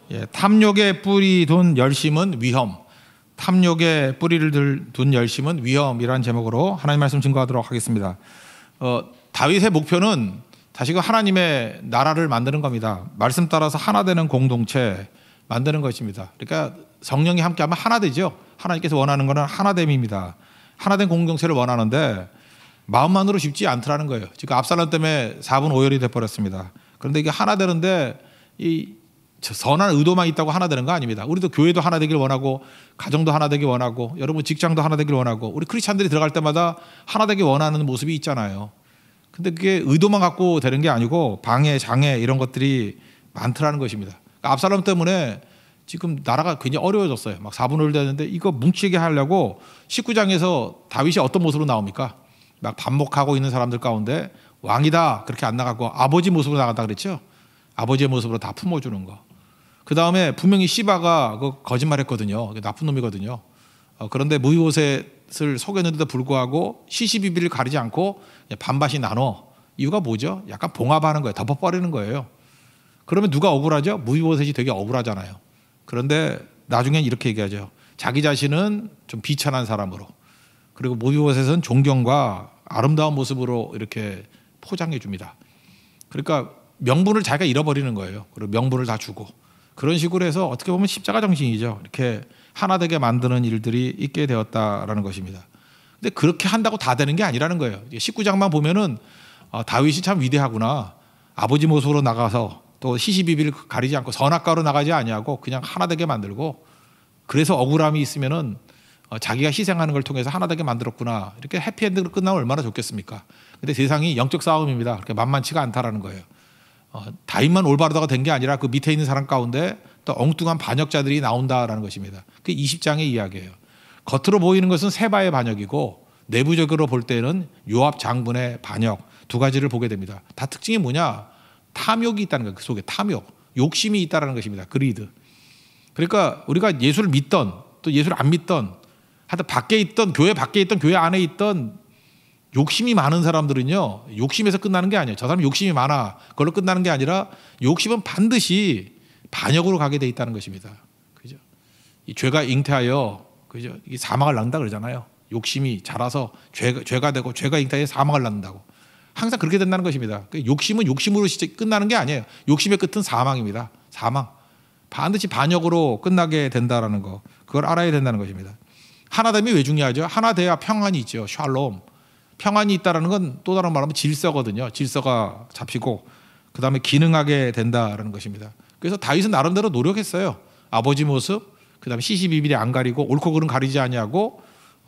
예, 탐욕의 뿌리 둔 열심은 위험. 탐욕의 뿌리를 둔 열심은 위험이라는 제목으로 하나님 말씀 증거하도록 하겠습니다. 다윗의 목표는 다시금 하나님의 나라를 만드는 겁니다. 말씀 따라서 하나 되는 공동체 만드는 것입니다. 그러니까 성령이 함께하면 하나 되죠. 하나님께서 원하는 것은 하나됨입니다. 하나된 공동체를 원하는데 마음만으로 쉽지 않더라는 거예요. 지금 압살롬 때문에 4분 5열이 돼버렸습니다. 그런데 이게 하나 되는데 이 선한 의도만 있다고 하나 되는 거 아닙니다. 우리도 교회도 하나 되길 원하고 가정도 하나 되길 원하고 여러분 직장도 하나 되길 원하고 우리 크리스찬들이 들어갈 때마다 하나 되길 원하는 모습이 있잖아요. 근데 그게 의도만 갖고 되는 게 아니고 방해, 장애 이런 것들이 많더라는 것입니다. 그러니까 압살롬 때문에 지금 나라가 굉장히 어려워졌어요. 막 4분 5일 되는데 이거 뭉치게 하려고 19장에서 다윗이 어떤 모습으로 나옵니까? 막 반목하고 있는 사람들 가운데 왕이다 그렇게 안 나가고 아버지 모습으로 나간다 그랬죠. 아버지의 모습으로 다 품어주는 거. 그 다음에 분명히 시바가 거짓말했거든요. 나쁜 놈이거든요. 그런데 무이보셋을 속였는데도 불구하고 시시비비를 가리지 않고 반반씩 나눠. 이유가 뭐죠? 약간 봉합하는 거예요. 덮어버리는 거예요. 그러면 누가 억울하죠? 무이보셋이 되게 억울하잖아요. 그런데 나중엔 이렇게 얘기하죠. 자기 자신은 좀 비천한 사람으로, 그리고 무이보셋은 존경과 아름다운 모습으로 이렇게 포장해 줍니다. 그러니까 명분을 자기가 잃어버리는 거예요. 그리고 명분을 다 주고 그런 식으로 해서 어떻게 보면 십자가 정신이죠. 이렇게 하나 되게 만드는 일들이 있게 되었다라는 것입니다. 근데 그렇게 한다고 다 되는 게 아니라는 거예요. 19장만 보면은 다윗이 참 위대하구나. 아버지 모습으로 나가서 또 시시비비를 가리지 않고 선악과로 나가지 아니하고 그냥 하나 되게 만들고, 그래서 억울함이 있으면은 자기가 희생하는 걸 통해서 하나 되게 만들었구나. 이렇게 해피엔드로 끝나면 얼마나 좋겠습니까? 근데 세상이 영적 싸움입니다. 그렇게 만만치가 않다라는 거예요. 다윗만 올바르다가 된 게 아니라 그 밑에 있는 사람 가운데 또 엉뚱한 반역자들이 나온다라는 것입니다. 그게 20장의 이야기예요. 겉으로 보이는 것은 세바의 반역이고 내부적으로 볼 때는 요압 장군의 반역, 두 가지를 보게 됩니다. 다 특징이 뭐냐? 탐욕이 있다는 거예요. 그 속에 탐욕, 욕심이 있다는 것입니다. 그리드. 그러니까 우리가 예수를 믿던 또 예수를 안 믿던 하여튼 밖에 있던 교회 밖에 있던 교회 안에 있던 욕심이 많은 사람들은요, 욕심에서 끝나는 게 아니에요. 저 사람 욕심이 많아 그걸로 끝나는 게 아니라 욕심은 반드시 반역으로 가게 돼 있다는 것입니다. 그죠? 이 죄가 잉태하여, 그죠? 이게 사망을 낳는다 그러잖아요. 욕심이 자라서 죄가 되고 죄가 잉태하여 사망을 낳는다고. 항상 그렇게 된다는 것입니다. 욕심은 욕심으로 끝나는 게 아니에요. 욕심의 끝은 사망입니다. 사망. 반드시 반역으로 끝나게 된다라는 거, 그걸 알아야 된다는 것입니다. 하나됨이 왜 중요하죠? 하나 돼야 평안이 있죠. 샬롬. 평안이 있다는 건 또 다른 말하면 질서거든요. 질서가 잡히고 그 다음에 기능하게 된다는 것입니다. 그래서 다윗은 나름대로 노력했어요. 아버지 모습, 그 다음에 시시비비를 안 가리고 옳고 그른 가리지 아니하고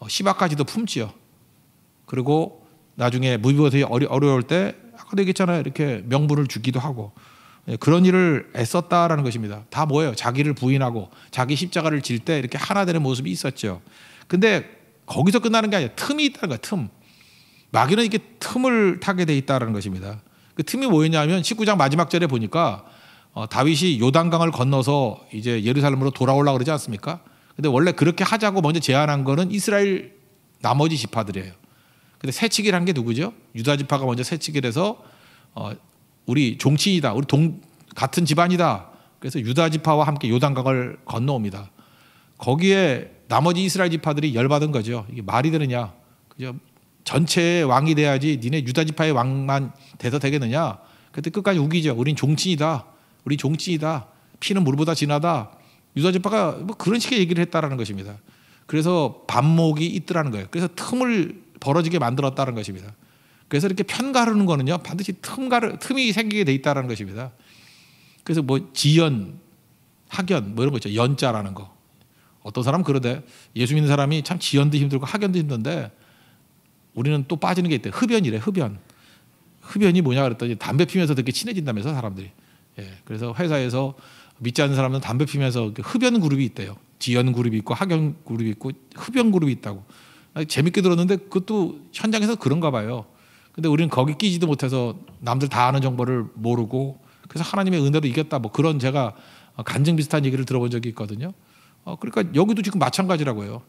시바까지도 품지요. 그리고 나중에 무비보셋이 어려울 때 아까도 얘기했잖아요. 이렇게 명분을 주기도 하고 그런 일을 애썼다라는 것입니다. 다 뭐예요? 자기를 부인하고 자기 십자가를 질 때 이렇게 하나 되는 모습이 있었죠. 근데 거기서 끝나는 게 아니라 틈이 있다는 거예요. 틈. 마귀는 이렇게 틈을 타게 돼 있다는 것입니다. 그 틈이 뭐였냐면 19장 마지막 절에 보니까 다윗이 요단강을 건너서 이제 예루살렘으로 돌아오려고 그러지 않습니까? 근데 원래 그렇게 하자고 먼저 제안한 거는 이스라엘 나머지 지파들이에요. 근데 새치기를 한 게 누구죠? 유다 지파가 먼저 새치기를 해서 우리 종친이다. 우리 같은 집안이다. 그래서 유다 지파와 함께 요단강을 건너옵니다. 거기에 나머지 이스라엘 지파들이 열받은 거죠. 이게 말이 되느냐? 그죠? 전체의 왕이 돼야지 니네 유다 지파의 왕만 돼서 되겠느냐? 그때 끝까지 우기죠. 우린 종친이다. 우리 종친이다. 피는 물보다 진하다. 유다 지파가 뭐 그런 식의 얘기를 했다라는 것입니다. 그래서 반목이 있더라는 거예요. 그래서 틈을 벌어지게 만들었다는 것입니다. 그래서 이렇게 편 가르는 거는요, 반드시 틈이 생기게 돼 있다는 것입니다. 그래서 뭐 지연, 학연 뭐 이런 거 있죠. 연자라는 거. 어떤 사람은 그러대. 예수 믿는 사람이 참 지연도 힘들고 학연도 힘든데 우리는 또 빠지는 게 있대. 흡연이래. 흡연이 뭐냐 그랬더니 담배 피면서 되게 친해진다면서 사람들이. 예, 그래서 회사에서 믿지 않는 사람은 담배 피면서 흡연 그룹이 있대요. 지연 그룹이 있고 학연 그룹이 있고 흡연 그룹이 있다고. 재밌게 들었는데 그것도 현장에서 그런가 봐요. 근데 우리는 거기 끼지도 못해서 남들 다 아는 정보를 모르고 그래서 하나님의 은혜로 이겼다. 뭐 그런 제가 간증 비슷한 얘기를 들어본 적이 있거든요. 그러니까 여기도 지금 마찬가지라고요.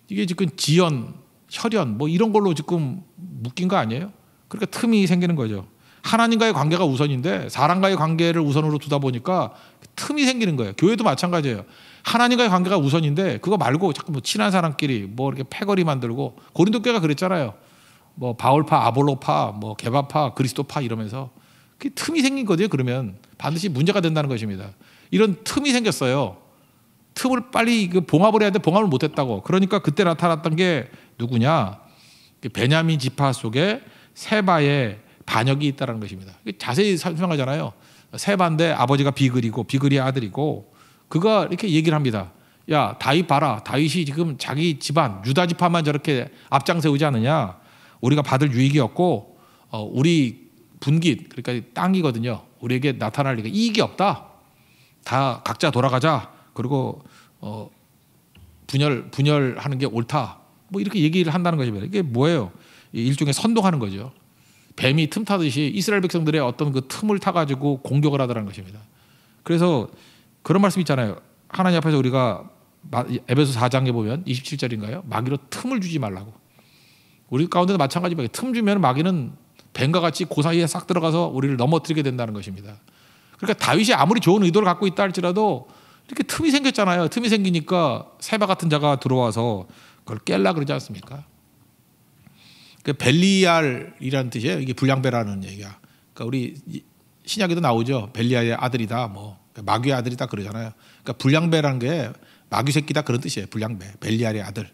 이게 지금 지연, 혈연 뭐 이런 걸로 지금 묶인 거 아니에요? 그러니까 틈이 생기는 거죠. 하나님과의 관계가 우선인데 사람과의 관계를 우선으로 두다 보니까 틈이 생기는 거예요. 교회도 마찬가지예요. 하나님과의 관계가 우선인데 그거 말고 자꾸 뭐 친한 사람끼리 뭐 이렇게 패거리 만들고 고린도 교회가 그랬잖아요. 뭐 바울파, 아볼로파, 뭐 게바파, 그리스도파 이러면서 그 틈이 생긴 거죠. 그러면 반드시 문제가 된다는 것입니다. 이런 틈이 생겼어요. 틈을 빨리 봉합을 해야 돼. 봉합을 못했다고. 그러니까 그때 나타났던 게 누구냐? 베냐민 지파 속에 세바의 반역이 있다는 것입니다. 자세히 설명하잖아요. 세바인데 아버지가 비글이고 비글이의 아들이고 그가 이렇게 얘기를 합니다. 야, 다윗 봐라. 다윗이 지금 자기 집안 유다 지파만 저렇게 앞장세우지 않느냐. 우리가 받을 유익이 없고 우리 분깃 그러니까 땅이거든요. 우리에게 나타날 리가 이익이 없다. 다 각자 돌아가자. 그리고 분열하는 게 옳다. 뭐 이렇게 얘기를 한다는 것입니다. 이게 뭐예요? 일종의 선동하는 거죠. 뱀이 틈 타듯이 이스라엘 백성들의 어떤 그 틈을 타가지고 공격을 하더라는 것입니다. 그래서 그런 말씀 있잖아요. 하나님 앞에서 우리가 에베소 4장에 보면 27절인가요? 마귀로 틈을 주지 말라고. 우리 가운데도 마찬가지입니다. 틈 주면 마귀는 뱀과 같이 그 사이에 싹 들어가서 우리를 넘어뜨리게 된다는 것입니다. 그러니까 다윗이 아무리 좋은 의도를 갖고 있다 할지라도 이렇게 틈이 생겼잖아요. 틈이 생기니까 세바 같은 자가 들어와서 그걸 깰라 그러지 않습니까? 그 벨리알이라는 뜻이에요. 이게 불량배라는 얘기야. 그러니까 우리 신약에도 나오죠. 벨리알의 아들이다, 뭐 마귀의 아들이다 그러잖아요. 그러니까 불량배라는 게 마귀 새끼다 그런 뜻이에요. 불량배, 벨리알의 아들.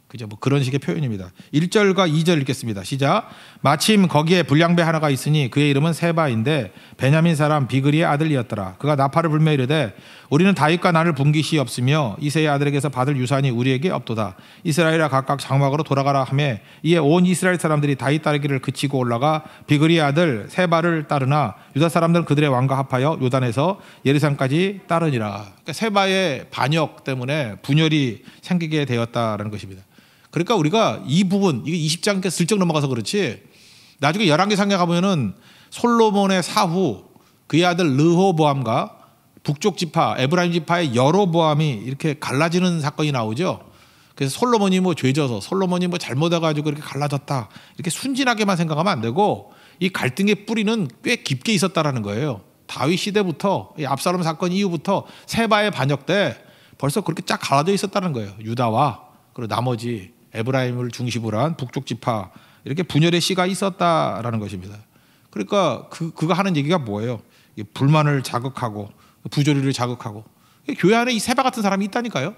그죠? 뭐 그런 식의 표현입니다. 1절과 2절 읽겠습니다. 시작. 마침 거기에 불량배 하나가 있으니 그의 이름은 세바인데 베냐민 사람 비그리의 아들이었더라. 그가 나팔을 불며 이르되 우리는 다윗과 나를 분깃이 없으며 이새의 아들에게서 받을 유산이 우리에게 없도다. 이스라엘아 각각 장막으로 돌아가라 하며 이에 온 이스라엘 사람들이 다윗 따르기를 그치고 올라가 비그리의 아들 세바를 따르나 유다 사람들은 그들의 왕과 합하여 요단에서 예루살렘까지 따르니라. 그러니까 세바의 반역 때문에 분열이 생기게 되었다라는 것입니다. 그러니까 우리가 이 부분, 이게 20장 슬쩍 넘어가서 그렇지 나중에 열왕기상에 가보면은 솔로몬의 사후 그의 아들 르호보암과 북쪽 지파, 에브라임 지파의 여로보암이 이렇게 갈라지는 사건이 나오죠. 그래서 솔로몬이 뭐 죄져서 솔로몬이 뭐 잘못해가지고 이렇게 갈라졌다. 이렇게 순진하게만 생각하면 안 되고 이 갈등의 뿌리는 꽤 깊게 있었다라는 거예요. 다윗 시대부터 이 압살롬 사건 이후부터 세바의 반역 때 벌써 그렇게 쫙 갈라져 있었다는 거예요. 유다와 그리고 나머지 에브라임을 중심으로 한 북쪽 지파 이렇게 분열의 씨가 있었다라는 것입니다. 그러니까 그가 하는 얘기가 뭐예요? 불만을 자극하고 부조리를 자극하고 교회 안에 이 세바 같은 사람이 있다니까요.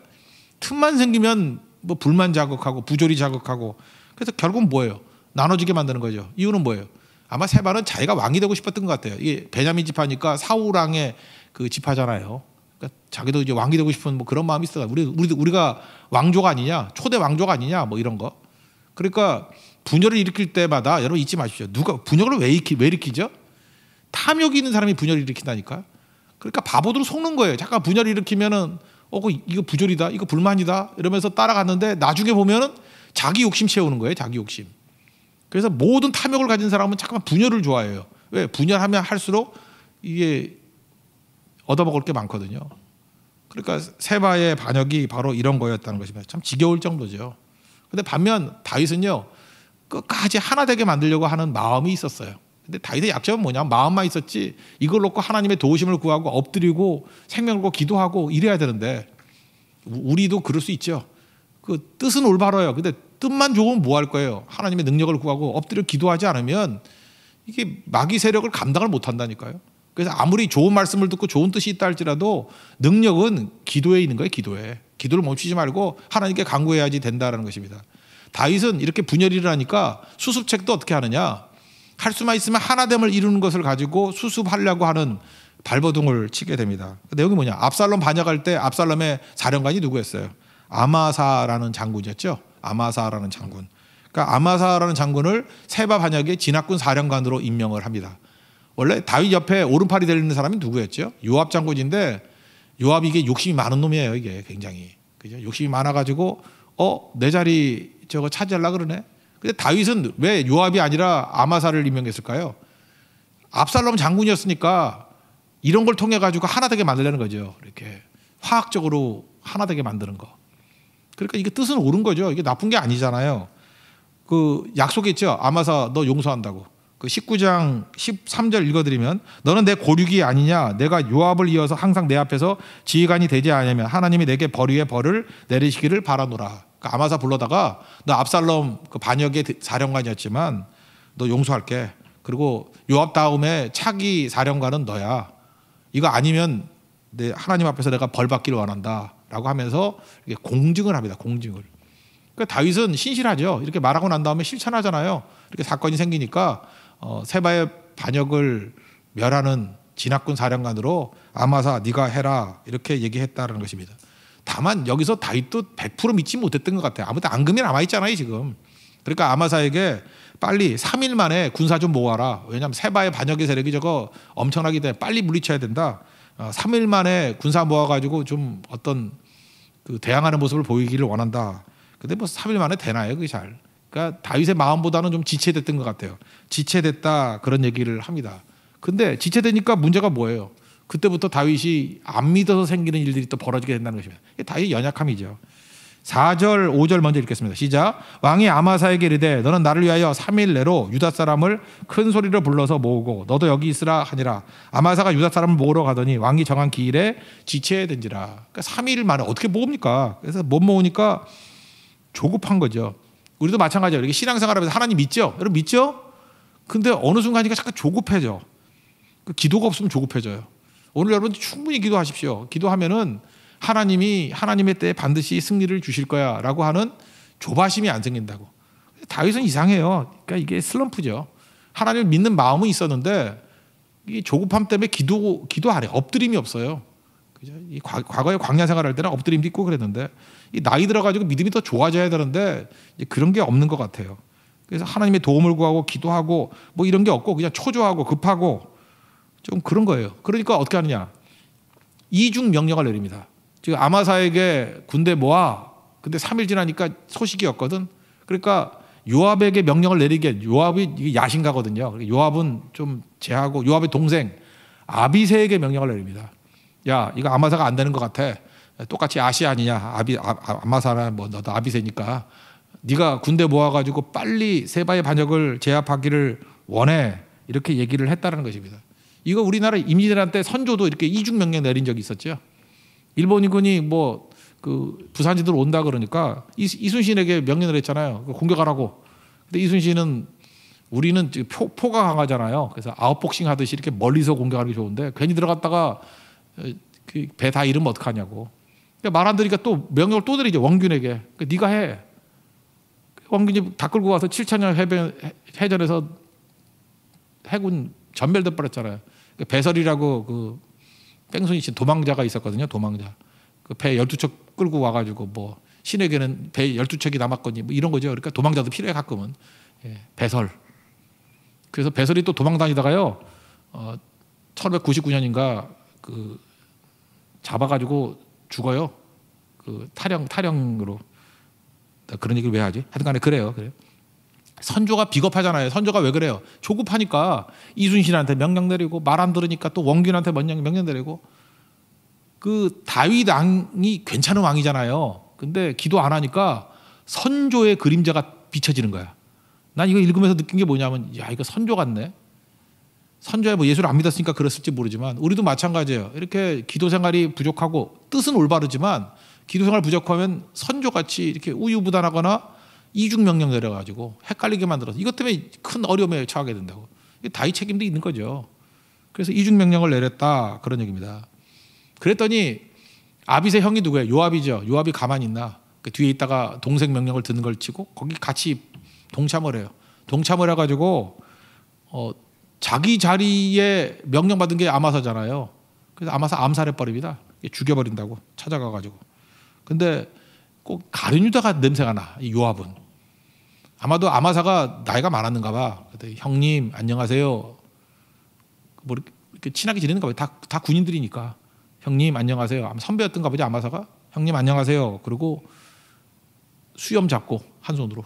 틈만 생기면 뭐 불만 자극하고 부조리 자극하고 그래서 결국은 뭐예요? 나눠지게 만드는 거죠. 이유는 뭐예요? 아마 세바는 자기가 왕이 되고 싶었던 것 같아요. 이게 베냐민 지파니까 사울 왕의 그 지파잖아요. 그러니까 자기도 이제 왕이 되고 싶은 뭐 그런 마음이 있어요. 우리가 왕조가 아니냐, 초대 왕조가 아니냐, 뭐 이런 거. 그러니까 분열을 일으킬 때마다 여러분 잊지 마십시오. 누가 분열을 왜 일으키죠? 탐욕이 있는 사람이 분열을 일으킨다니까. 그러니까 바보들로 속는 거예요. 잠깐 분열을 일으키면은 이거 부조리다, 이거 불만이다 이러면서 따라갔는데 나중에 보면은 자기 욕심 채우는 거예요. 자기 욕심. 그래서 모든 탐욕을 가진 사람은 잠깐만 분열을 좋아해요. 왜? 분열하면 할수록 이게 얻어먹을 게 많거든요. 그러니까 세바의 반역이 바로 이런 거였다는 것입니다. 참 지겨울 정도죠. 근데 반면 다윗은요 끝까지 하나 되게 만들려고 하는 마음이 있었어요. 근데 다윗의 약점은 뭐냐? 마음만 있었지 이걸 놓고 하나님의 도우심을 구하고 엎드리고 생명을 걸고 기도하고 이래야 되는데 우리도 그럴 수 있죠. 그 뜻은 올바라요. 근데 뜻만 좋으면 뭐 할 거예요? 하나님의 능력을 구하고 엎드려 기도하지 않으면 이게 마귀 세력을 감당을 못 한다니까요. 그래서 아무리 좋은 말씀을 듣고 좋은 뜻이 있다 할지라도 능력은 기도에 있는 거예요. 기도에. 기도를 멈추지 말고 하나님께 간구해야지 된다는 것입니다. 다윗은 이렇게 분열이 일어나니까 수습책도 어떻게 하느냐. 할 수만 있으면 하나됨을 이루는 것을 가지고 수습하려고 하는 발버둥을 치게 됩니다. 그 내용이 뭐냐. 압살롬 반역할 때 압살롬의 사령관이 누구였어요? 아마사라는 장군이었죠. 아마사라는 장군. 그러니까 아마사라는 장군을 세바 반역의 진압군 사령관으로 임명을 합니다. 원래 다윗 옆에 오른팔이 되어 있는 사람이 누구였죠? 요압 장군인데 요압이 이게 욕심이 많은 놈이에요. 이게 굉장히. 그죠? 욕심이 많아가지고 내 자리 저거 차지하려고 그러네. 근데 다윗은 왜 요압이 아니라 아마사를 임명했을까요? 압살롬 장군이었으니까 이런 걸 통해 가지고 하나 되게 만들려는 거죠. 이렇게 화학적으로 하나 되게 만드는 거. 그러니까 이게 뜻은 옳은 거죠. 이게 나쁜 게 아니잖아요. 그 약속했죠. 아마사 너 용서한다고. 그 19장 13절 읽어드리면 너는 내 고륙이 아니냐 내가 요압을 이어서 항상 내 앞에서 지휘관이 되지 않으면 하나님이 내게 벌 위에 벌을 내리시기를 바라노라. 그러니까 아마사 불러다가 너 압살롬 그 반역의 사령관이었지만 너 용서할게. 그리고 요압 다음에 차기 사령관은 너야. 이거 아니면 내 하나님 앞에서 내가 벌 받기를 원한다라고 하면서 이렇게 공증을 합니다. 공증을. 그러니까 다윗은 신실하죠. 이렇게 말하고 난 다음에 실천하잖아요. 이렇게 사건이 생기니까 세바의 반역을 멸하는 진압군 사령관으로 아마사 네가 해라 이렇게 얘기했다는 것입니다. 다만 여기서 다윗도 100% 믿지 못했던 것 같아요. 아무튼 앙금이 남아있잖아요 지금. 그러니까 아마사에게 빨리 3일 만에 군사 좀 모아라. 왜냐하면 세바의 반역의 세력이 저거 엄청나기 때문에 빨리 물리쳐야 된다. 3일 만에 군사 모아가지고 좀 어떤 그 대항하는 모습을 보이기를 원한다. 근데 뭐 3일 만에 되나요 그게 잘. 그러니까 다윗의 마음보다는 좀 지체됐던 것 같아요. 지체됐다 그런 얘기를 합니다. 근데 지체되니까 문제가 뭐예요? 그때부터 다윗이 안 믿어서 생기는 일들이 또 벌어지게 된다는 것입니다. 다윗의 연약함이죠. 4절 5절 먼저 읽겠습니다. 시작. 왕이 아마사에게 이르되 너는 나를 위하여 3일 내로 유다 사람을 큰 소리로 불러서 모으고 너도 여기 있으라 하니라. 아마사가 유다 사람을 모으러 가더니 왕이 정한 기일에 지체된지라. 그러니까 3일 만에 어떻게 모읍니까? 그래서 못 모으니까 조급한 거죠. 우리도 마찬가지예요. 이렇게 신앙생활하면서 하나님 믿죠? 여러분 믿죠? 근데 어느 순간이니까 잠깐 조급해져. 그 기도가 없으면 조급해져요. 오늘 여러분 충분히 기도하십시오. 기도하면은 하나님이 하나님의 때에 반드시 승리를 주실 거야 라고 하는 조바심이 안 생긴다고. 다윗은 이상해요. 그러니까 이게 슬럼프죠. 하나님을 믿는 마음은 있었는데 이 조급함 때문에 기도 안 해. 엎드림이 없어요. 그죠? 이 과거에 광야 생활할 때는 엎드림도 있고 그랬는데 이 나이 들어가지고 믿음이 더 좋아져야 되는데 이제 그런 게 없는 것 같아요. 그래서 하나님의 도움을 구하고 기도하고 뭐 이런 게 없고 그냥 초조하고 급하고 좀 그런 거예요. 그러니까 어떻게 하느냐? 이중 명령을 내립니다. 지금 아마사에게 군대 모아. 근데 3일 지나니까 소식이 없거든. 그러니까 요압에게 명령을 내리게. 요압이 야신가거든요. 요압은 좀 제하고 요압의 동생 아비새에게 명령을 내립니다. 야, 이거 아마사가 안 되는 것 같아. 똑같이 아시 아니냐? 아마사나 뭐 너도 아비새니까 네가 군대 모아가지고 빨리 세바의 반역을 제압하기를 원해. 이렇게 얘기를 했다는 것입니다. 이거 우리나라 임진왜란 때 선조도 이렇게 이중 명령 내린 적이 있었죠. 일본군이 뭐 그 부산지들 온다 그러니까 이순신에게 명령을 했잖아요. 공격하라고. 근데 이순신은 우리는 포가 강하잖아요. 그래서 아웃복싱 하듯이 이렇게 멀리서 공격하는 게 좋은데 괜히 들어갔다가 그 배 다 잃으면 어떡하냐고. 말 안 들으니까 또 명령을 또 내리죠. 원균에게. 네가 해. 원균이 다 끌고 와서 7,000년 해전에서 해군 전멸돼 버렸잖아요. 배설이라고 그 뺑소니 친 도망자가 있었거든요. 도망자. 그 배 12척 끌고 와가지고 뭐 신에게는 배 12척이 남았거니 뭐 이런 거죠. 그러니까 도망자도 필요해 가끔은. 예, 배설. 그래서 배설이 또 도망 다니다가요. 1599년인가 그 잡아가지고 죽어요. 그 탈영으로. 그런 얘기를 왜 하지? 하여튼간에 그래요. 선조가 비겁하잖아요. 선조가 왜 그래요? 조급하니까 이순신한테 명령 내리고 말 안 들으니까 또 원균한테 명령 내리고. 그 다윗 왕이 괜찮은 왕이잖아요. 근데 기도 안 하니까 선조의 그림자가 비춰지는 거야. 난 이거 읽으면서 느낀 게 뭐냐면 야 이거 선조 같네. 선조야 뭐 예수를 안 믿었으니까 그랬을지 모르지만 우리도 마찬가지예요. 이렇게 기도 생활이 부족하고 뜻은 올바르지만 기도 생활 부족하면 선조같이 이렇게 우유부단하거나 이중 명령 내려가지고 헷갈리게 만들어서 이것 때문에 큰 어려움에 처하게 된다고. 다윗 책임도 있는 거죠. 그래서 이중 명령을 내렸다 그런 얘기입니다. 그랬더니 아비새 형이 누구예요? 요압이죠. 요압이 가만히 있나? 그 뒤에 있다가 동생 명령을 듣는 걸 치고 거기 같이 동참을 해요. 동참을 해가지고 자기 자리에 명령 받은 게 아마사잖아요. 그래서 아마사 암살해 버립니다. 죽여버린다고 찾아가가지고. 근데 꼭 가룟유다가 냄새가 나. 이 요압은. 아마도 아마사가 나이가 많았는가 봐. 형님 안녕하세요. 뭐 이렇게 친하게 지내는가 봐요. 다 군인들이니까. 형님 안녕하세요. 아마 선배였던가 보지 아마사가. 형님 안녕하세요. 그리고 수염 잡고 한 손으로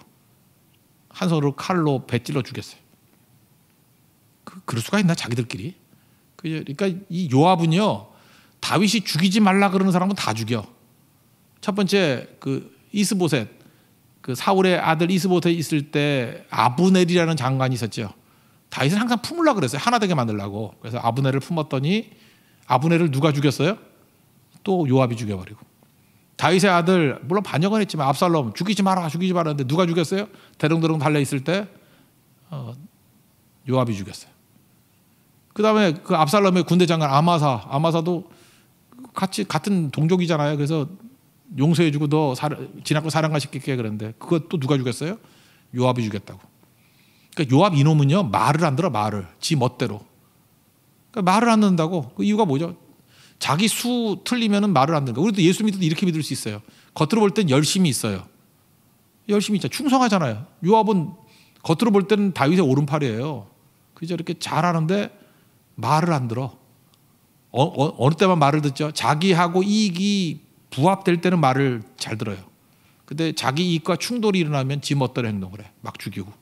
칼로 배 찔러 죽였어요. 그럴 수가 있나 자기들끼리. 그러니까 이 요압은요 다윗이 죽이지 말라 그러는 사람은 다 죽여. 첫 번째 그 이스보셋 그 사울의 아들 이스보셋 있을 때 아브넬이라는 장관이 있었죠. 다윗은 항상 품으려고 그랬어요. 하나 되게 만들려고. 그래서 아브넬을 품었더니 아브넬을 누가 죽였어요? 또 요압이 죽여버리고. 다윗의 아들 물론 반역은 했지만 압살롬 죽이지 마라 죽이지 마라 했는데 누가 죽였어요? 대롱대롱 달려있을 때 요압이 죽였어요. 그 다음에 그 압살롬의 군대 장관 아마사도 같은 동족이잖아요. 그래서 용서해주고 너 지나고 사랑가 시킬게 그랬는데 그것도 누가 죽였어요? 요압이 죽였다고. 그러니까 요압 이놈은요 말을 안 들어. 말을 지 멋대로. 그러니까 말을 안 듣는다고. 그 이유가 뭐죠? 자기 수 틀리면은 말을 안 듣는 거. 우리도 예수 믿어도 이렇게 믿을 수 있어요. 겉으로 볼 땐 열심히 있어요. 열심히 있죠. 충성하잖아요. 요압은 겉으로 볼 때는 다윗의 오른팔이에요. 그죠? 이렇게 잘하는데 말을 안 들어. 어느 때만 말을 듣죠? 자기하고 이익이 부합될 때는 말을 잘 들어요. 근데 자기 이익과 충돌이 일어나면 지 멋대로 행동을 해. 막 죽이고.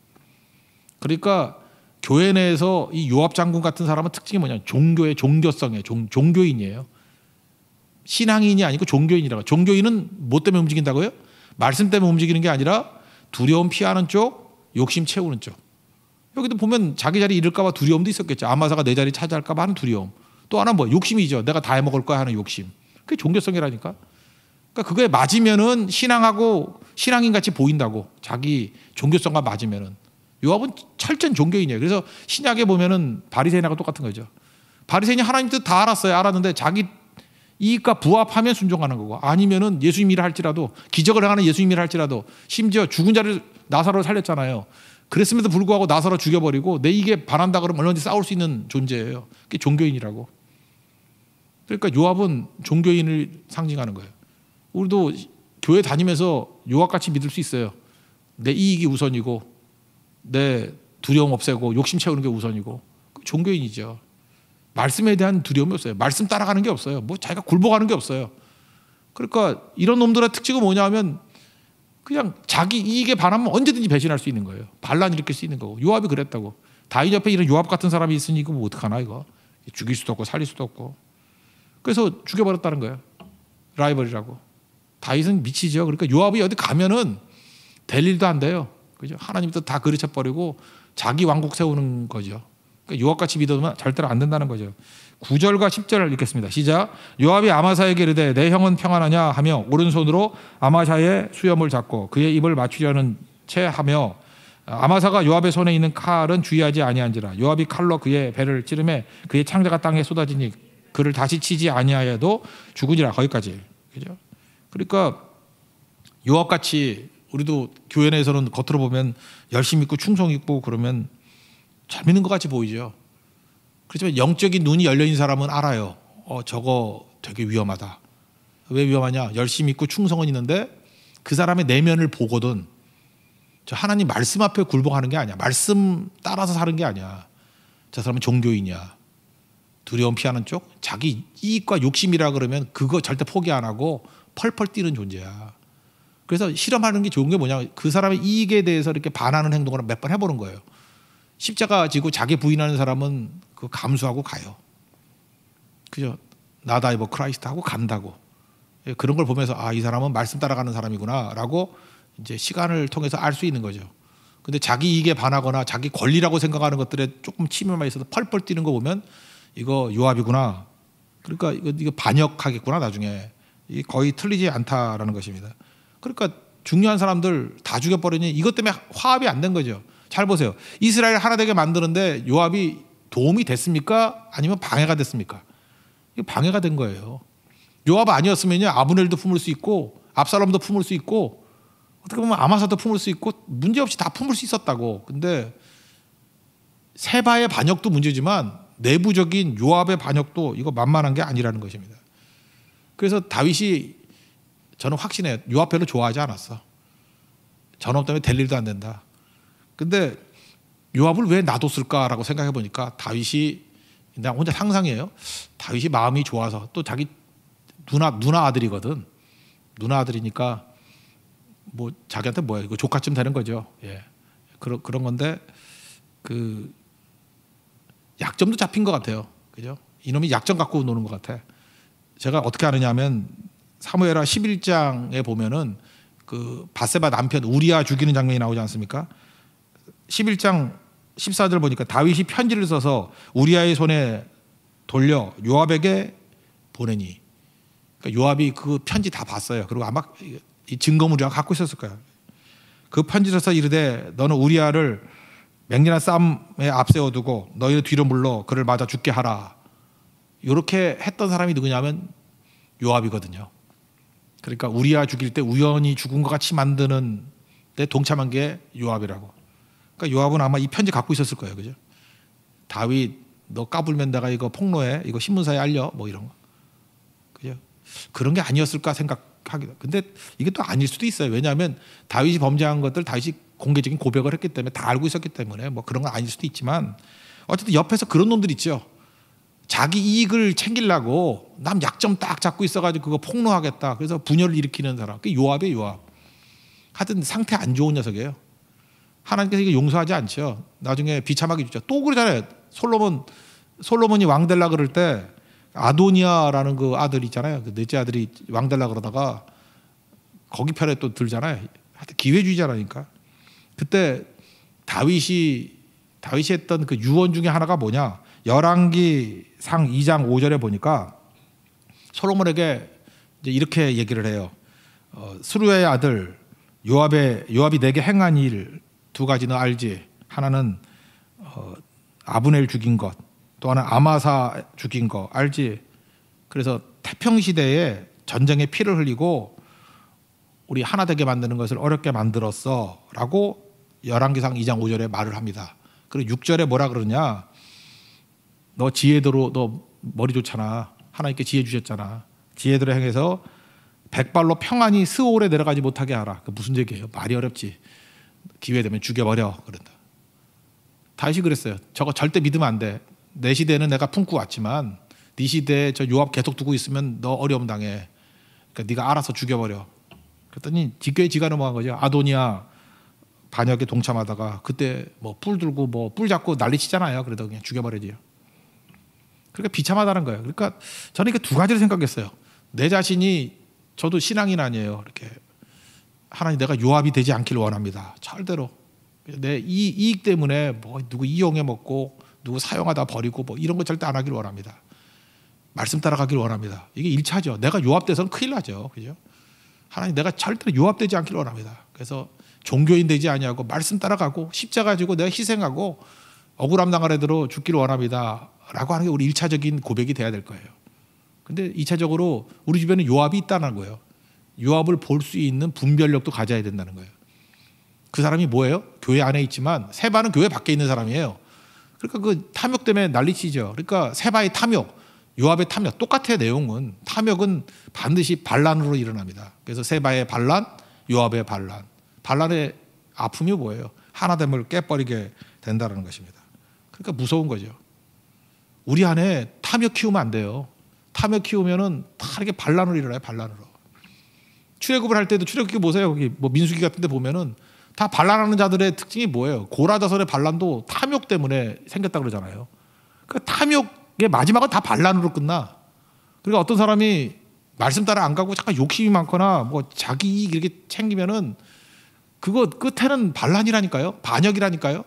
그러니까 교회 내에서 이 요압 장군 같은 사람은 특징이 뭐냐면 종교의 종교성이에요. 종교인이에요. 신앙인이 아니고 종교인이라고. 종교인은 뭐 때문에 움직인다고요? 말씀 때문에 움직이는 게 아니라 두려움 피하는 쪽, 욕심 채우는 쪽. 여기도 보면 자기 자리 잃을까 봐 두려움도 있었겠죠. 아마사가 내 자리 차지할까 봐 하는 두려움. 또 하나는 뭐 욕심이죠. 내가 다 해먹을 거야 하는 욕심. 그게 종교성이라니까. 그러니까 그거에 맞으면은 신앙하고 신앙인 같이 보인다고. 자기 종교성과 맞으면은. 요압은 철저한 종교인이에요. 그래서 신약에 보면은 바리새인하고 똑같은 거죠. 바리새인이 하나님 뜻 다 알았는데 자기 이익과 부합하면 순종하는 거고 아니면은 예수님 일을 할지라도 기적을 행하는 예수님 일을 할지라도 심지어 죽은 자를 나사로를 살렸잖아요. 그랬음에도 불구하고 나사로 죽여버리고 내 이익에 반한다 그러면 얼마든지 싸울 수 있는 존재예요. 그게 종교인이라고. 그러니까 요압은 종교인을 상징하는 거예요. 우리도 교회 다니면서 요압같이 믿을 수 있어요. 내 이익이 우선이고 내 두려움 없애고 욕심 채우는 게 우선이고 종교인이죠. 말씀에 대한 두려움이 없어요. 말씀 따라가는 게 없어요. 뭐 자기가 굴복하는 게 없어요. 그러니까 이런 놈들의 특징은 뭐냐면 그냥 자기 이익에 반하면 언제든지 배신할 수 있는 거예요. 반란 일으킬 수 있는 거고. 요압이 그랬다고. 다윗 옆에 이런 요압 같은 사람이 있으니 이거 뭐 어떡하나 이거. 죽일 수도 없고 살릴 수도 없고. 그래서 죽여버렸다는 거예요. 라이벌이라고. 다윗은 미치죠. 그러니까 요압이 어디 가면은 될 일도 안 돼요. 그죠? 하나님도 다 그르쳐버리고 자기 왕국 세우는 거죠. 그러니까 요압같이 믿어도 절대로 안 된다는 거죠. 9절과 10절을 읽겠습니다. 시작. 요압이 아마사에게 이르되 내 형은 평안하냐 하며 오른손으로 아마사의 수염을 잡고 그의 입을 맞추려는 채 하며 아마사가 요압의 손에 있는 칼은 주의하지 아니한지라. 요압이 칼로 그의 배를 찌르매 그의 창자가 땅에 쏟아지니 그를 다시 치지 아니하여도 죽으리라. 거기까지. 그죠? 그러니까 요압같이 우리도 교회 내에서는 겉으로 보면 열심히 있고 충성 있고 그러면 잘 믿는 것 같이 보이죠. 그렇지만 영적인 눈이 열려있는 사람은 알아요. 저거 되게 위험하다. 왜 위험하냐? 열심히 있고 충성은 있는데 그 사람의 내면을 보거든. 저 하나님 말씀 앞에 굴복하는 게 아니야. 말씀 따라서 사는 게 아니야. 저 사람은 종교인이야. 두려움 피하는 쪽. 자기 이익과 욕심이라 그러면 그거 절대 포기 안 하고 펄펄 뛰는 존재야. 그래서 실험하는 게 좋은 게 뭐냐? 그 사람의 이익에 대해서 이렇게 반하는 행동을 몇 번 해보는 거예요. 십자가 지고 자기 부인하는 사람은 그 감수하고 가요. 그죠? 나다 뭐 크라이스트 하고 간다고. 그런 걸 보면서 아, 이 사람은 말씀 따라가는 사람이구나라고 이제 시간을 통해서 알 수 있는 거죠. 근데 자기 이익에 반하거나 자기 권리라고 생각하는 것들에 조금 침해만 있어도 펄펄 뛰는 거 보면 이거 요압이구나. 그러니까 이거 반역하겠구나 나중에. 이 거의 틀리지 않다라는 것입니다. 그러니까 중요한 사람들 다 죽여버리니 이것 때문에 화합이 안 된 거죠. 잘 보세요. 이스라엘 하나 되게 만드는데 요압이 도움이 됐습니까? 아니면 방해가 됐습니까? 이거 방해가 된 거예요. 요압 아니었으면요 아브넬도 품을 수 있고 압살롬도 품을 수 있고 어떻게 보면 아마사도 품을 수 있고 문제없이 다 품을 수 있었다고. 근데 세바의 반역도 문제지만 내부적인 요압의 반역도 이거 만만한 게 아니라는 것입니다. 그래서 다윗이 저는 확신해요. 요압 별로 좋아하지 않았어. 저놈 때문에 될 일도 안 된다. 근데 요압을 왜 놔뒀을까라고 생각해 보니까 다윗이 나 혼자 상상이에요. 다윗이 마음이 좋아서 또 자기 누나 아들이거든. 누나 아들이니까 뭐 자기한테 뭐야 이거 조카쯤 되는 거죠. 예, 그런 건데 그 약점도 잡힌 것 같아요. 그죠? 이놈이 약점 갖고 노는 것 같아. 제가 어떻게 아느냐면 사무엘하 11장에 보면은 그 바세바 남편 우리아 죽이는 장면이 나오지 않습니까? 11장 14절 보니까 다윗이 편지를 써서 우리아의 손에 돌려 요압에게 보내니. 그러니까 요압이 그 편지 다 봤어요. 그리고 아마 이 증거물이랑 갖고 있었을 거예요. 그 편지를 써서 이르되 너는 우리아를 맹렬한 싸움에 앞세워두고 너희를 뒤로 물러 그를 맞아 죽게 하라. 이렇게 했던 사람이 누구냐면 요압이거든요. 그러니까 우리아 죽일 때 우연히 죽은 것 같이 만드는 데 동참한 게 요압이라고. 그러니까 요압은 아마 이 편지 갖고 있었을 거예요. 그죠? 다윗 너 까불면 내가 이거 폭로해. 이거 신문사에 알려. 뭐 이런 거. 그죠? 그런 게 아니었을까 생각하기도. 근데 이게 또 아닐 수도 있어요. 왜냐하면 다윗이 범죄한 것들 다윗이 공개적인 고백을 했기 때문에 다 알고 있었기 때문에 뭐 그런 건 아닐 수도 있지만 어쨌든 옆에서 그런 놈들 있죠. 자기 이익을 챙기려고 남 약점 딱 잡고 있어가지고 그거 폭로하겠다. 그래서 분열을 일으키는 사람. 그게 요압이에요. 요압. 하여튼 상태 안 좋은 녀석이에요. 하나님께서 이거 용서하지 않죠. 나중에 비참하게 주죠. 또 그러잖아요. 솔로몬이 왕 되려고 그럴 때 아도니아라는 그 아들 있잖아요. 그 넷째 아들이 왕 되려고 그러다가 거기 편에 또 들잖아요. 하여튼 기회주의자라니까. 그때 다윗이 했던 그 유언 중에 하나가 뭐냐. 열왕기상 2장 5절에 보니까 솔로몬에게 이제 이렇게 얘기를 해요. 스루야의 아들 요압이 내게 행한 일 두 가지는 알지. 하나는 아브넬 죽인 것, 또 하나는 아마사 죽인 거 알지. 그래서 태평 시대에 전쟁에 피를 흘리고 우리 하나 되게 만드는 것을 어렵게 만들었어라고 열왕기상 2장 5절에 말을 합니다. 그리고 6절에 뭐라 그러냐. 너 지혜대로 너 머리 좋잖아. 하나님께 지혜 주셨잖아. 지혜대로 행해서 백발로 평안히 스올에 내려가지 못하게 하라. 그 무슨 얘기예요? 말이 어렵지. 기회 되면 죽여버려. 그런다. 다윗이 그랬어요. 저거 절대 믿으면 안 돼. 내 시대는 내가 품고 왔지만 네 시대에 저 요압 계속 두고 있으면 너 어려움 당해. 그러니까 네가 알아서 죽여버려. 그랬더니 지교에 지가 넘어간 거죠. 아도니아 반역에 동참하다가 그때 뭐 뿔 들고 뭐 뿔 잡고 난리치잖아요. 그래도 그냥 죽여버리지요. 그러니까 비참하다는 거예요. 그러니까 저는 이게 두 가지를 생각했어요. 내 자신이 저도 신앙인 아니에요. 이렇게 하나님 내가 요압이 되지 않기를 원합니다. 절대로 내 이익 때문에 뭐 누구 이용해 먹고 누구 사용하다 버리고 뭐 이런 거 절대 안 하기를 원합니다. 말씀 따라가기를 원합니다. 이게 1차죠. 내가 요압돼서는 큰일 나죠. 그죠? 하나님 내가 절대로 요압되지 않기를 원합니다. 그래서 종교인 되지 아니하고 말씀 따라가고 십자가 가지고 내가 희생하고 억울함 당하려도 죽기를 원합니다. 라고 하는 게 우리 1차적인 고백이 돼야 될 거예요. 근데 2차적으로 우리 주변에 요압이 있다는 거예요. 요압을 볼 수 있는 분별력도 가져야 된다는 거예요. 그 사람이 뭐예요? 교회 안에 있지만 세바는 교회 밖에 있는 사람이에요. 그러니까 그 탐욕 때문에 난리치죠. 그러니까 세바의 탐욕, 요압의 탐욕 똑같아요. 내용은. 탐욕은 반드시 반란으로 일어납니다. 그래서 세바의 반란, 요압의 반란. 반란의 아픔이 뭐예요? 하나됨을 깨버리게 된다는 것입니다. 그러니까 무서운 거죠. 우리 안에 탐욕 키우면 안 돼요. 탐욕 키우면은 다 이렇게 반란으로 일어나요. 반란으로. 출애굽을 할 때도 출애굽기 보세요. 거기 뭐 민수기 같은 데 보면은 다 반란하는 자들의 특징이 뭐예요? 고라자설의 반란도 탐욕 때문에 생겼다고 그러잖아요. 그 탐욕의 마지막은 다 반란으로 끝나. 그러니까 어떤 사람이 말씀 따라 안 가고 잠깐 욕심이 많거나 뭐 자기 이익 이렇게 챙기면은 그거 끝에는 반란이라니까요. 반역이라니까요.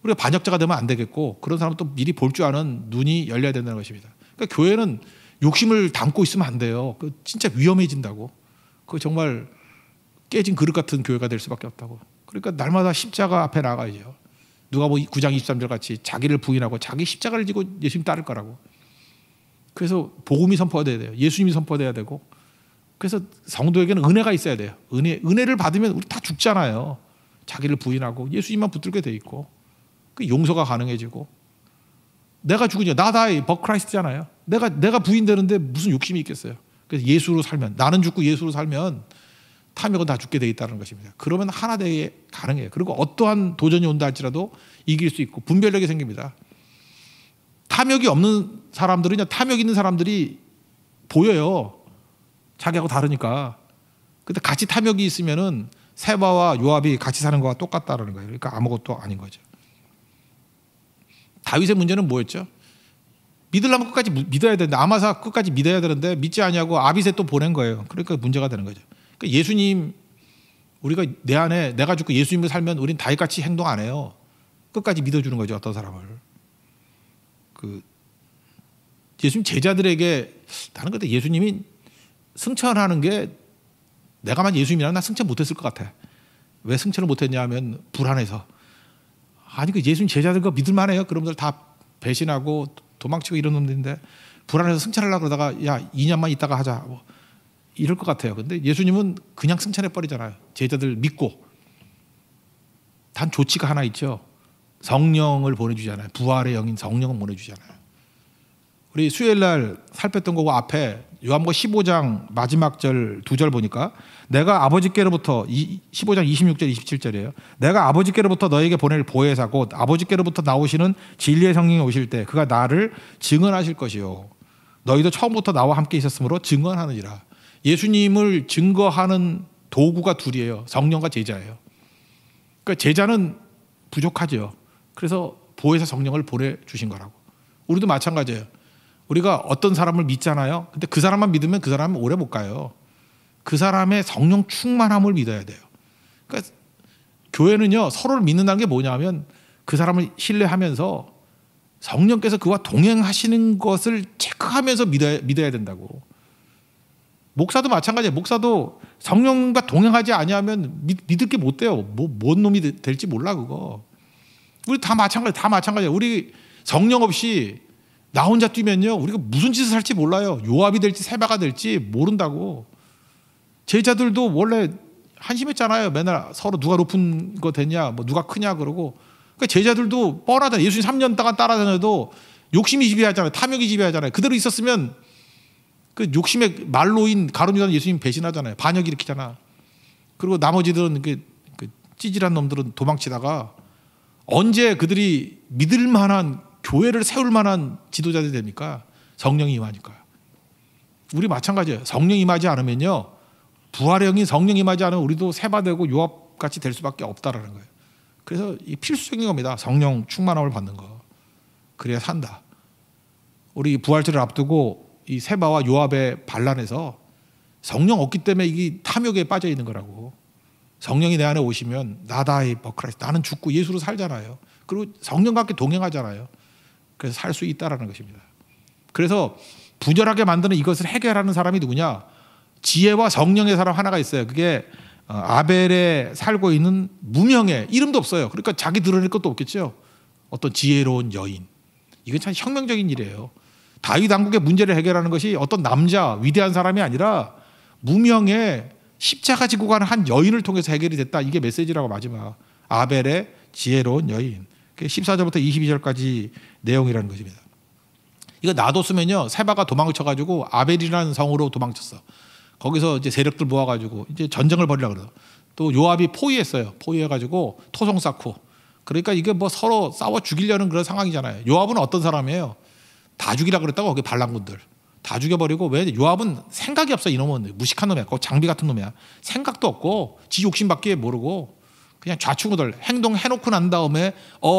우리가 반역자가 되면 안 되겠고 그런 사람은 또 미리 볼 줄 아는 눈이 열려야 된다는 것입니다. 그러니까 교회는 욕심을 담고 있으면 안 돼요. 그 진짜 위험해진다고. 그 정말 깨진 그릇 같은 교회가 될 수밖에 없다고. 그러니까 날마다 십자가 앞에 나가야죠. 누가 뭐 9장 23절 같이 자기를 부인하고 자기 십자가를 지고 예수님 따를 거라고. 그래서 복음이 선포돼야 돼요. 예수님이 선포돼야 되고. 그래서 성도에게는 은혜가 있어야 돼요. 은혜를 받으면 우리 다 죽잖아요. 자기를 부인하고 예수님만 붙들게 돼 있고 그 용서가 가능해지고 내가 죽으냐 나다이 버크라이스트잖아요. 내가 부인되는데 무슨 욕심이 있겠어요. 그래서 예수로 살면 나는 죽고 예수로 살면 탐욕은 다 죽게 돼 있다는 것입니다. 그러면 하나 되게 가능해요. 그리고 어떠한 도전이 온다 할지라도 이길 수 있고 분별력이 생깁니다. 탐욕이 없는 사람들은 탐욕 있는 사람들이 보여요. 자기하고 다르니까. 근데 같이 탐욕이 있으면은 세바와 요압이 같이 사는 거와 똑같다라는 거예요. 그러니까 아무것도 아닌 거죠. 다윗의 문제는 뭐였죠? 믿으려면 끝까지 믿어야 되는데 아마사 끝까지 믿어야 되는데 믿지 아니하고 아비새 또 보낸 거예요. 그러니까 문제가 되는 거죠. 그러니까 예수님 우리가 내 안에 내가 죽고 예수님을 살면 우린 다윗같이 행동 안 해요. 끝까지 믿어주는 거죠. 어떤 사람을. 그 예수님 제자들에게 나는 그때 예수님이 승천하는 게 내가 만약 예수님이라면 나 승천 못했을 것 같아. 왜 승천을 못했냐 하면 불안해서. 아니 그 예수님 제자들과 믿을만해요. 그놈들 다 배신하고 도망치고 이런 놈들인데 불안해서 승천하려고 그러다가 야 2년만 있다가 하자 뭐 이럴 것 같아요. 근데 예수님은 그냥 승천해 버리잖아요. 제자들 믿고. 단 조치가 하나 있죠. 성령을 보내주잖아요. 부활의 영인 성령을 보내주잖아요. 우리 수요일날 살폈던 거고 앞에 요한복음 15장 마지막 절 2절 보니까 내가 아버지께로부터 15장 26절 27절이에요. 내가 아버지께로부터 너에게 보낼 보혜사 곧 아버지께로부터 나오시는 진리의 성령이 오실 때 그가 나를 증언하실 것이요 너희도 처음부터 나와 함께 있었으므로 증언하느니라. 예수님을 증거하는 도구가 둘이에요. 성령과 제자예요. 그러니까 제자는 부족하죠. 그래서 보혜사 성령을 보내주신 거라고. 우리도 마찬가지예요. 우리가 어떤 사람을 믿잖아요. 근데 그 사람만 믿으면 그 사람은 오래 못 가요. 그 사람의 성령 충만함을 믿어야 돼요. 그러니까 교회는요 서로를 믿는다는 게 뭐냐면 그 사람을 신뢰하면서 성령께서 그와 동행하시는 것을 체크하면서 믿어야 된다고. 목사도 마찬가지예요. 목사도 성령과 동행하지 아니하면 믿을 게 못 돼요. 뭔 놈이 될지 몰라 그거. 우리 다 마찬가지예요. 우리 성령 없이 나 혼자 뛰면요 우리가 무슨 짓을 할지 몰라요. 요압이 될지 세바가 될지 모른다고. 제자들도 원래 한심했잖아요. 맨날 서로 누가 높은 거 됐냐 뭐 누가 크냐 그러고. 그러니까 제자들도 뻔하잖아요. 예수님 3년 동안 따라다녀도 욕심이 지배하잖아요. 탐욕이 지배하잖아요. 그대로 있었으면 그 욕심의 말로인 가룟유다는 예수님 배신하잖아요. 반역 일으키잖아. 그리고 나머지들은 그 찌질한 놈들은 도망치다가 언제 그들이 믿을 만한 교회를 세울 만한 지도자들이 됩니까? 성령이 임하니까. 우리 마찬가지예요. 성령이 임하지 않으면요 부활의 영이 성령이 임하지 않으면 우리도 세바되고 요압같이 될 수밖에 없다라는 거예요. 그래서 이 필수적인 겁니다. 성령 충만함을 받는 거. 그래야 산다. 우리 부활절을 앞두고 이 세바와 요압의 반란에서 성령 없기 때문에 이게 탐욕에 빠져 있는 거라고. 성령이 내 안에 오시면 나다이 버크라이스 나는 죽고 예수로 살잖아요. 그리고 성령과 함께 동행하잖아요. 그래서 살 수 있다라는 것입니다. 그래서 부절하게 만드는 이것을 해결하는 사람이 누구냐? 지혜와 성령의 사람 하나가 있어요. 그게 아벨에 살고 있는 무명의 이름도 없어요. 그러니까 자기 드러낼 것도 없겠죠. 어떤 지혜로운 여인. 이건 참 혁명적인 일이에요. 다윗 왕국의 문제를 해결하는 것이 어떤 남자 위대한 사람이 아니라 무명의 십자가 지고 가는 한 여인을 통해서 해결이 됐다. 이게 메시지라고. 마지막 아벨의 지혜로운 여인. 14절부터 22절까지 내용이라는 것입니다. 이거 놔뒀으면요 세바가 도망을 쳐가지고 아벨이라는 성으로 도망쳤어. 거기서 이제 세력들 모아가지고 이제 전쟁을 벌이려고 그래요. 또 요압이 포위했어요. 포위해가지고 토성 쌓고. 그러니까 이게 뭐 서로 싸워 죽이려는 그런 상황이잖아요. 요압은 어떤 사람이에요? 다 죽이려고 그랬다고. 거기 반란군들 다 죽여버리고. 왜? 요압은 생각이 없어. 이놈은 무식한 놈이야. 장비 같은 놈이야. 생각도 없고 지 욕심밖에 모르고 그냥 좌충우돌 행동해놓고 난 다음에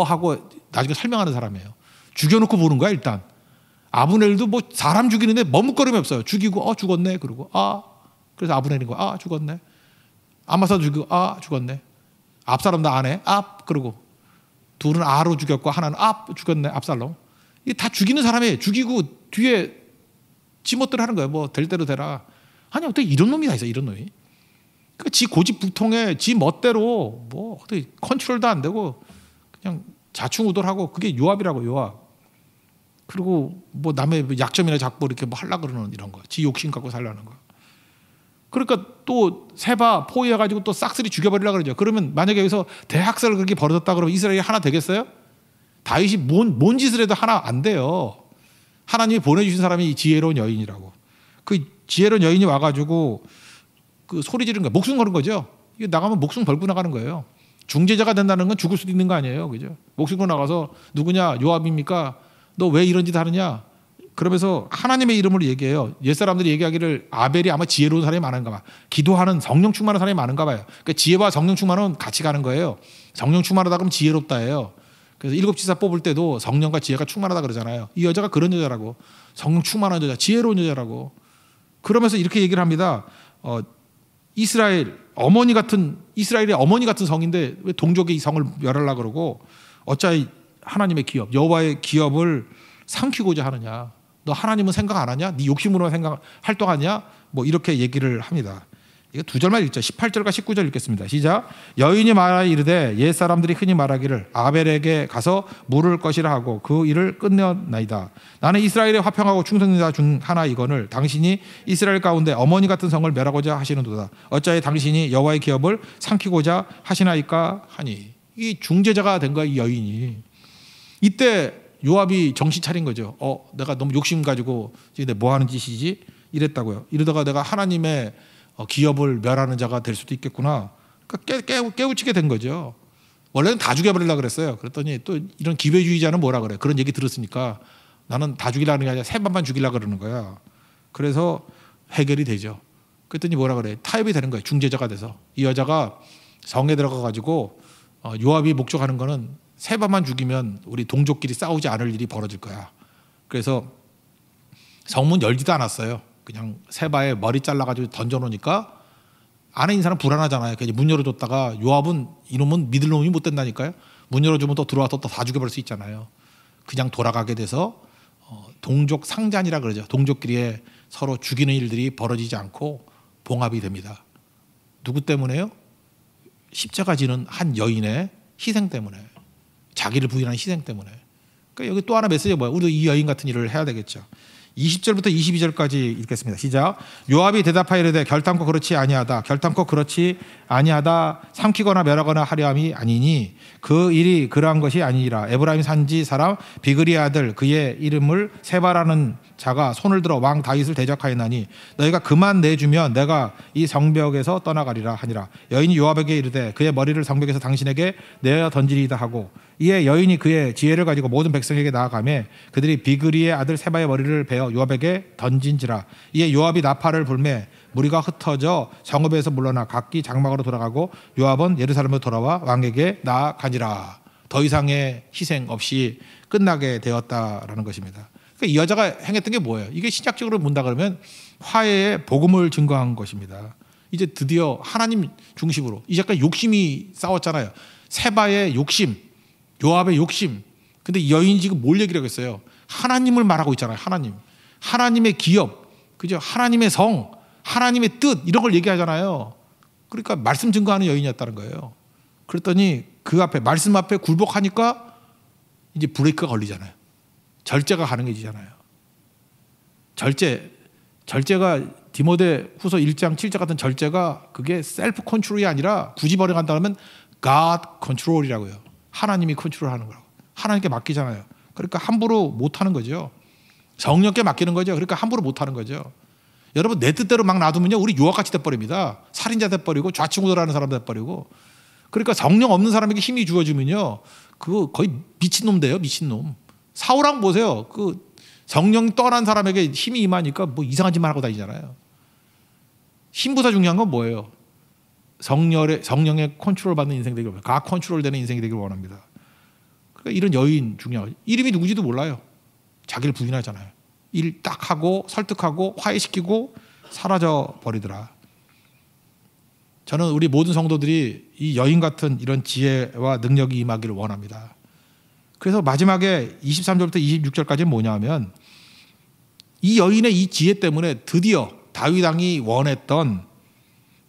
하고 나중에 설명하는 사람이에요. 죽여놓고 보는 거야 일단. 아브넬도 뭐 사람 죽이는데 머뭇거림이 없어요. 죽이고 죽었네 그러고 그래서 아브넬인 거야. 죽었네. 아마사도 죽이고 죽었네. 압살롬도 안 해. 그러고 둘은 아로 죽였고 하나는 죽였네. 압살롬. 이게 다 죽이는 사람이에요. 죽이고 뒤에 지멋대로 하는 거예요. 뭐 될 대로 되라. 아니 어떻게 이런 놈이 다 있어. 이런 놈이. 그 지 고집불통에 지 멋대로 뭐 어떻게 컨트롤도 안 되고 그냥 자충우돌하고. 그게 요압이라고. 요압. 그리고 뭐 남의 약점이나 잡고 이렇게 뭐 하려고 그러는 이런 거. 지 욕심 갖고 살라는 거. 그러니까 또 세바 포위해가지고 또 싹쓸이 죽여버리려고 그러죠. 그러면 만약에 여기서 대학살을 그렇게 벌어졌다 그러면 이스라엘이 하나 되겠어요? 다윗이 뭔 짓을 해도 하나 안 돼요. 하나님이 보내주신 사람이 지혜로운 여인이라고. 그 지혜로운 여인이 와가지고 그 소리 지르는 거예요. 목숨 거는 거죠. 이게 나가면 목숨 걸고 나가는 거예요. 중재자가 된다는 건 죽을 수도 있는 거 아니에요. 그죠? 목숨 걸고 나가서 누구냐? 요압입니까? 너 왜 이런 짓 하느냐? 그러면서 하나님의 이름으로 얘기해요. 옛사람들이 얘기하기를 아벨이 아마 지혜로운 사람이 많은가 봐. 기도하는 성령 충만한 사람이 많은가 봐요. 그러니까 지혜와 성령 충만은 같이 가는 거예요. 성령 충만하다 그러면 지혜롭다예요. 그래서 일곱 지사 뽑을 때도 성령과 지혜가 충만하다 그러잖아요. 이 여자가 그런 여자라고. 성령 충만한 여자, 지혜로운 여자라고. 그러면서 이렇게 얘기를 합니다. 이스라엘의 어머니 같은 성인데 왜 동족의 이 성을 멸하려고 그러고 어찌 하나님의 기업, 여호와의 기업을 삼키고자 하느냐? 너 하나님은 생각 안 하냐? 네 욕심으로만 활동하냐? 뭐 이렇게 얘기를 합니다. 이거 두 절만 읽죠. 18절과 19절 읽겠습니다. 시작. 여인이 말하 이르되 옛 사람들이 흔히 말하기를 아벨에게 가서 물을 것이라 하고 그 일을 끝내었나이다. 나는 이스라엘의 화평하고 충성된 자 중 하나이거늘 당신이 이스라엘 가운데 어머니 같은 성을 멸하고자 하시는도다. 어찌하여 당신이 여호와의 기업을 삼키고자 하시나이까 하니. 이 중재자가 된 거야, 이 여인이. 이때 요압이 정신 차린 거죠. 내가 너무 욕심 가지고 지금 뭐 하는 짓이지? 이랬다고요. 이러다가 내가 하나님의 기업을 멸하는 자가 될 수도 있겠구나. 그러니까 깨우치게 된 거죠. 원래는 다 죽여버리려고 그랬어요. 그랬더니 또 이런 기회주의자는 뭐라 그래. 그런 얘기 들었으니까 나는 다 죽이려는 게 아니라 세 번만 죽이려고 그러는 거야. 그래서 해결이 되죠. 그랬더니 뭐라 그래. 타협이 되는 거예요. 중재자가 돼서. 이 여자가 성에 들어가 가지고 요압이 목적하는 거는 세 번만 죽이면 우리 동족끼리 싸우지 않을 일이 벌어질 거야. 그래서 성문 열지도 않았어요. 그냥 세바에 머리 잘라가지고 던져놓으니까 안에 있는 사람 불안하잖아요. 그냥 문 열어줬다가 요압은 이놈은 믿을 놈이 못 된다니까요. 문 열어주면 또 들어와서 또 다 죽여버릴 수 있잖아요. 그냥 돌아가게 돼서 동족 상잔이라 그러죠. 동족끼리의 서로 죽이는 일들이 벌어지지 않고 봉합이 됩니다. 누구 때문에요? 십자가 지는 한 여인의 희생 때문에, 자기를 부인하는 희생 때문에. 그러니까 여기 또 하나 메시지가 뭐야? 우리도 이 여인 같은 일을 해야 되겠죠. 20절부터 22절까지 읽겠습니다. 시작. 요압이 대답하여 이르되 결단코 그렇지 아니하다. 결단코 그렇지 아니하다. 삼키거나 멸하거나 하려 함이 아니니 그 일이 그러한 것이 아니니라. 에브라임 산지 사람 비그리의 아들 그의 이름을 세바라는 자가 손을 들어 왕 다윗을 대적하였나니 너희가 그만 내주면 내가 이 성벽에서 떠나가리라 하니라. 여인이 요압에게 이르되 그의 머리를 성벽에서 당신에게 내어 던지리이다 하고 이에 여인이 그의 지혜를 가지고 모든 백성에게 나아가매 그들이 비그리의 아들 세바의 머리를 베어 요압에게 던진지라. 이에 요압이 나팔을 불매 무리가 흩어져 성읍에서 물러나 각기 장막으로 돌아가고 요압은 예루살렘으로 돌아와 왕에게 나아가니라. 더 이상의 희생 없이 끝나게 되었다라는 것입니다. 그러니까 이 여자가 행했던 게 뭐예요? 이게 신약적으로 본다 그러면 화해의 복음을 증거한 것입니다. 이제 드디어 하나님 중심으로. 이제 약간 욕심이 싸웠잖아요. 세바의 욕심, 요압의 욕심. 근데 이 여인이 지금 뭘 얘기를 하겠어요? 하나님을 말하고 있잖아요. 하나님의 기업, 그죠? 하나님의 성, 하나님의 뜻 이런 걸 얘기하잖아요. 그러니까 말씀 증거하는 여인이었다는 거예요. 그랬더니 그 앞에 말씀 앞에 굴복하니까 이제 브레이크가 걸리잖아요. 절제가 가능해지잖아요. 절제가 디모데 후서 1장 7절 같은 절제가 그게 셀프 컨트롤이 아니라 굳이 번역한다 하면 God 컨트롤이라고요. 하나님이 컨트롤하는 거라고. 하나님께 맡기잖아요. 그러니까 함부로 못하는 거죠. 성령께 맡기는 거죠. 그러니까 함부로 못하는 거죠. 여러분 내 뜻대로 막 놔두면요 우리 유아같이 돼버립니다. 살인자 돼버리고 좌충우돌하는 사람 돼버리고. 그러니까 성령 없는 사람에게 힘이 주어지면요 그거 거의 미친놈 돼요. 미친놈. 사울왕 보세요. 그 성령이 떠난 사람에게 힘이 임하니까 뭐 이상한 짓만 하고 다니잖아요. 힘보다 중요한 건 뭐예요? 성령의 컨트롤 받는 인생 되길 원합니다. 각 컨트롤 되는 인생이 되길 원합니다. 그러니까 이런 여인 중요하죠. 이름이 누구지도 몰라요. 자기를 부인하잖아요. 일 딱 하고 설득하고 화해시키고 사라져 버리더라. 저는 우리 모든 성도들이 이 여인 같은 이런 지혜와 능력이 임하기를 원합니다. 그래서 마지막에 23절부터 26절까지는 뭐냐 하면 이 여인의 이 지혜 때문에 드디어 다윗 왕이 원했던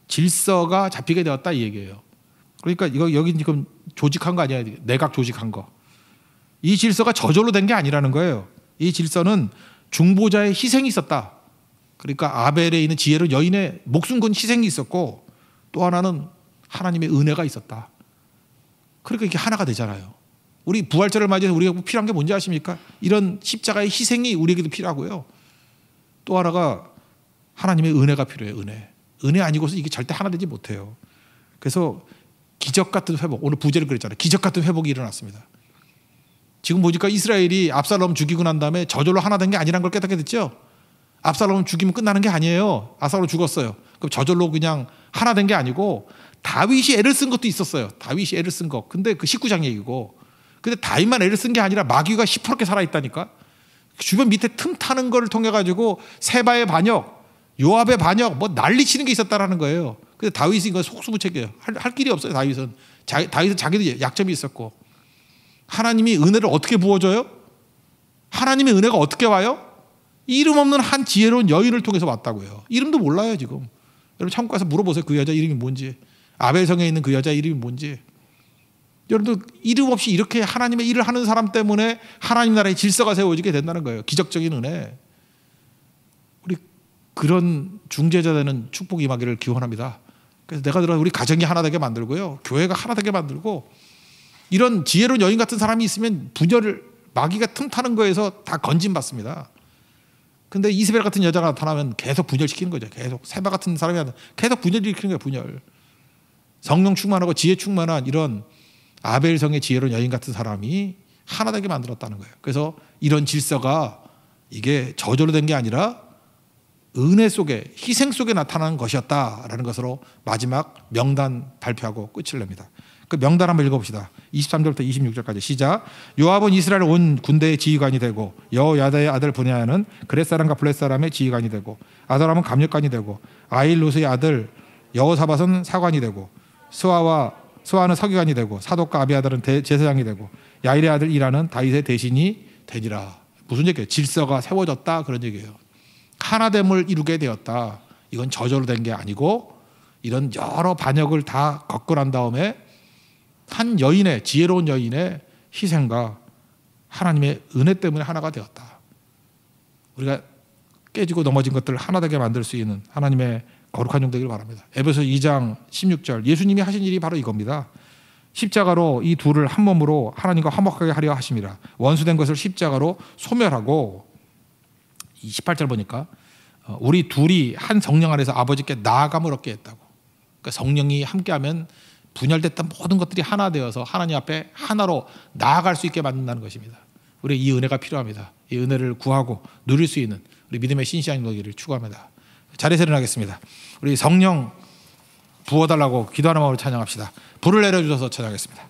질서가 잡히게 되었다 이 얘기예요. 그러니까 이거 여기 지금 조직한 거 아니야. 내각 조직한 거. 이 질서가 저절로 된 게 아니라는 거예요. 이 질서는 중보자의 희생이 있었다. 그러니까 아벨에 있는 지혜로 여인의 목숨 건 희생이 있었고 또 하나는 하나님의 은혜가 있었다. 그러니까 이게 하나가 되잖아요. 우리 부활절을 맞이해서 우리가 필요한 게 뭔지 아십니까? 이런 십자가의 희생이 우리에게도 필요하고요. 또 하나가 하나님의 은혜가 필요해요. 은혜 아니고서 이게 절대 하나 되지 못해요. 그래서 기적 같은 회복, 오늘 부제를 그랬잖아요. 기적 같은 회복이 일어났습니다. 지금 보니까 이스라엘이 압살롬 죽이고 난 다음에 저절로 하나 된 게 아니라는 걸 깨닫게 됐죠. 압살롬 죽이면 끝나는 게 아니에요. 압살롬 죽었어요. 그럼 저절로 그냥 하나 된 게 아니고 다윗이 애를 쓴 것도 있었어요. 다윗이 애를 쓴 거. 근데 그 19장 얘기고. 근데 다윗만 애를 쓴 게 아니라 마귀가 시퍼렇게 살아있다니까. 주변 밑에 틈 타는 걸 통해 가지고 세바의 반역, 요압의 반역, 뭐 난리치는 게 있었다라는 거예요. 근데 다윗이 이거 속수무책이에요. 할 길이 없어요. 다윗은 자기도 약점이 있었고. 하나님이 은혜를 어떻게 부어줘요? 하나님의 은혜가 어떻게 와요? 이름 없는 한 지혜로운 여인을 통해서 왔다고요. 이름도 몰라요 지금. 여러분 창고 가서 물어보세요. 그 여자 이름이 뭔지. 아벨성에 있는 그 여자 이름이 뭔지. 여러분들 이름 없이 이렇게 하나님의 일을 하는 사람 때문에 하나님 나라의 질서가 세워지게 된다는 거예요. 기적적인 은혜. 우리 그런 중재자 되는 축복이 임하기를 기원합니다. 그래서 내가 들어 우리 가정이 하나 되게 만들고요. 교회가 하나 되게 만들고 이런 지혜로운 여인 같은 사람이 있으면 분열을 마귀가 틈타는 거에서 다 건진받습니다. 근데 이스벨 같은 여자가 나타나면 계속 분열시키는 거죠. 계속 세바 같은 사람이 계속 분열 일으키는 거예요. 분열. 성령 충만하고 지혜 충만한 이런 아벨성의 지혜로운 여인 같은 사람이 하나 되게 만들었다는 거예요. 그래서 이런 질서가 이게 저절로 된 게 아니라 은혜 속에 희생 속에 나타나는 것이었다라는 것으로 마지막 명단 발표하고 끝을 냅니다. 그 명단 한번 읽어봅시다. 23절부터 26절까지 시작. 요압은 이스라엘 온 군대의 지휘관이 되고 여호야다의 아들 브냐야는 그렛 사람과 블렛 사람의 지휘관이 되고 아도람은 감력관이 되고 아일루스의 아들 여호사밧은 사관이 되고 스와는 서기관이 되고 사독과 아비아달은 제사장이 되고 야일의 아들 이라는 다윗의 대신이 되니라. 무슨 얘기예요? 질서가 세워졌다 그런 얘기예요. 하나됨을 이루게 되었다. 이건 저절로 된 게 아니고 이런 여러 반역을 다 겪고 난 다음에 한 여인의 지혜로운 여인의 희생과 하나님의 은혜 때문에 하나가 되었다. 우리가 깨지고 넘어진 것들을 하나 되게 만들 수 있는 하나님의 거룩한 종 되기를 바랍니다. 에베소 2장 16절 예수님이 하신 일이 바로 이겁니다. 십자가로 이 둘을 한 몸으로 하나님과 화목하게 하려 하심이라. 원수된 것을 십자가로 소멸하고 18절 보니까 우리 둘이 한 성령 안에서 아버지께 나아감을 얻게 했다고. 그러니까 성령이 함께하면 분열됐던 모든 것들이 하나 되어서 하나님 앞에 하나로 나아갈 수 있게 만든다는 것입니다. 우리 이 은혜가 필요합니다. 이 은혜를 구하고 누릴 수 있는 우리 믿음의 신실한 너희를 추구합니다. 자리에서 일어나겠습니다. 우리 성령 부어달라고 기도하는 마음으로 찬양합시다. 불을 내려주셔서 찬양하겠습니다.